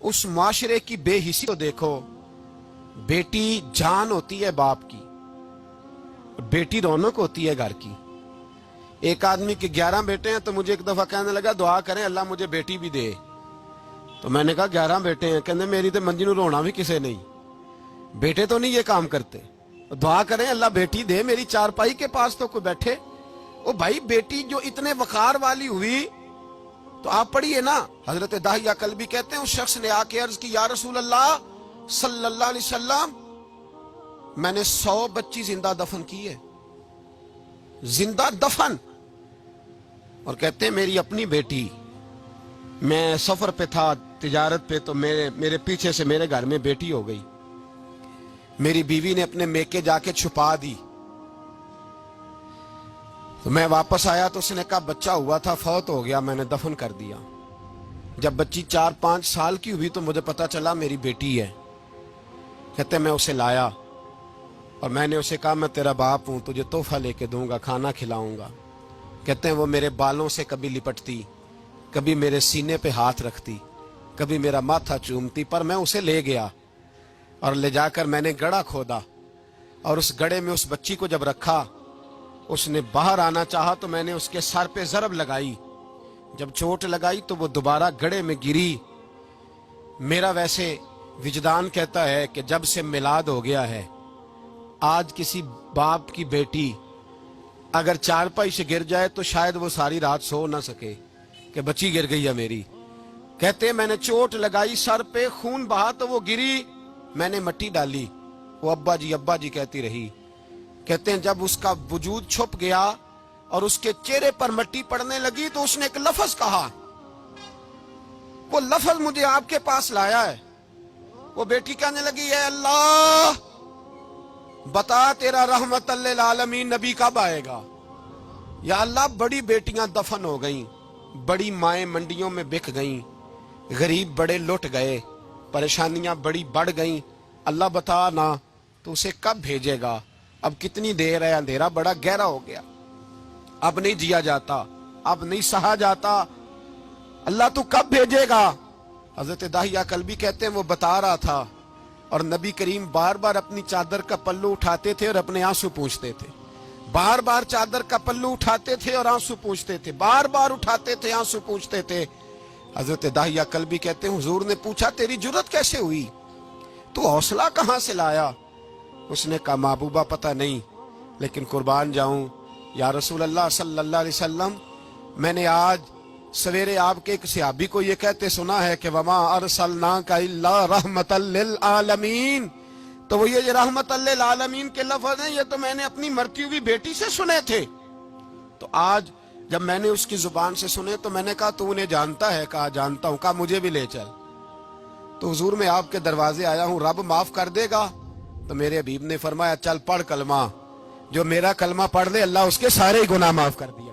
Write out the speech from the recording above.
उस माशरे की बेहिसी को देखो। बेटी जान होती है बाप की, बेटी रौनक होती है घर की। एक आदमी के 11 बेटे हैं तो मुझे एक दफा कहने लगा दुआ करें अल्लाह मुझे बेटी भी दे। तो मैंने कहा 11 बेटे हैं, कहने मेरी तो मंजी नूं रोना भी किसे नहीं, बेटे तो नहीं ये काम करते, दुआ करें अल्लाह बेटी दे, मेरी चारपाई के पास तो कोई बैठे। ओ भाई बेटी जो इतने वकार वाली हुई तो आप पढ़िए ना, हजरत दाहिया कल्बी कहते हैं उस शख्स ने आके अर्ज की या रसूल अल्लाह सल्लल्लाहु अलैहि वसल्लम मैंने 100 बच्ची जिंदा दफन की है, जिंदा दफन। और कहते हैं मेरी अपनी बेटी, मैं सफर पे था तिजारत पे, तो मेरे पीछे से मेरे घर में बेटी हो गई, मेरी बीवी ने अपने मेके जाके छुपा दी। तो मैं वापस आया तो उसने कहा बच्चा हुआ था, फौत हो गया, मैंने दफन कर दिया। जब बच्ची 4-5 साल की हुई तो मुझे पता चला मेरी बेटी है। कहते मैं उसे लाया और मैंने उसे कहा मैं तेरा बाप हूं, तुझे तोहफा लेके दूंगा, खाना खिलाऊंगा। कहते हैं वो मेरे बालों से कभी लिपटती, कभी मेरे सीने पे हाथ रखती, कभी मेरा माथा चूमती, पर मैं उसे ले गया और ले जाकर मैंने गड़ा खोदा और उस गड़े में उस बच्ची को जब रखा, उसने बाहर आना चाहा तो मैंने उसके सर पे ज़रब लगाई। जब चोट लगाई तो वो दोबारा गड़े में गिरी। मेरा वैसे विजदान कहता है कि जब से मिलाद हो गया है, आज किसी बाप की बेटी अगर चारपाई से गिर जाए तो शायद वो सारी रात सो ना सके कि बच्ची गिर गई है मेरी। कहते हैं मैंने चोट लगाई, सर पे खून बहा तो वो गिरी, मैंने मिट्टी डाली, वो अब्बा जी कहती रही। कहते हैं जब उसका वजूद छुप गया और उसके चेहरे पर मिट्टी पड़ने लगी तो उसने एक लफ्ज कहा, वो लफ्ज मुझे आपके पास लाया है। वो बेटी कहने लगी है अल्लाह बता तेरा रहमत लिल आलमीन नबी कब आएगा। या अल्लाह बड़ी बेटियां दफन हो गईं, बड़ी माएं मंडियों में बिक गईं, गरीब बड़े लुट गए, परेशानियां बड़ी बढ़ गईं, अल्लाह बता ना तो उसे कब भेजेगा। अब कितनी देर है, अंधेरा बड़ा गहरा हो गया, अब नहीं जिया जाता, अब नहीं सहा जाता, अल्लाह तू कब भेजेगा। हजरत दाहिया कल्बी कहते हैं वो बता रहा था और नबी करीम बार बार अपनी चादर का पल्लू उठाते थे और अपने आंसू पूंछते थे, बार बार चादर का पल्लू उठाते थे और आंसू पूंछते थे, बार बार उठाते थे आंसू पूंछते थे। हजरत दाहिया कल्बी कहते हैं हुजूर ने पूछा तेरी जुर्रत कैसे हुई, तू हौसला कहां से लाया। उसने कहा महबूबा पता नहीं, लेकिन कुर्बान जाऊं या रसूल अल्लाह सल्लल्लाहु अलैहि वसल्लम मैंने आज सवेरे आपके एक सहाबी को ये कहते सुना है कि वमा अरसलनाका इल्ला रहमतल लिल आलमीन। तो वो ये रहमतल लिल आलमीन के लफ्ज हैं, ये तो मैंने अपनी मरती हुई बेटी से सुने थे। तो आज जब मैंने उसकी जुबान से सुने तो मैंने कहा तू उन्हें जानता है। कहा जानता हूं। कहा मुझे भी ले चल। तो हुजूर मैं आपके दरवाजे आया हूं, रब माफ कर देगा। तो मेरे हबीब ने फरमाया चल पढ़ कलमा, जो मेरा कलमा पढ़ ले अल्लाह उसके सारे गुनाह माफ कर दिया।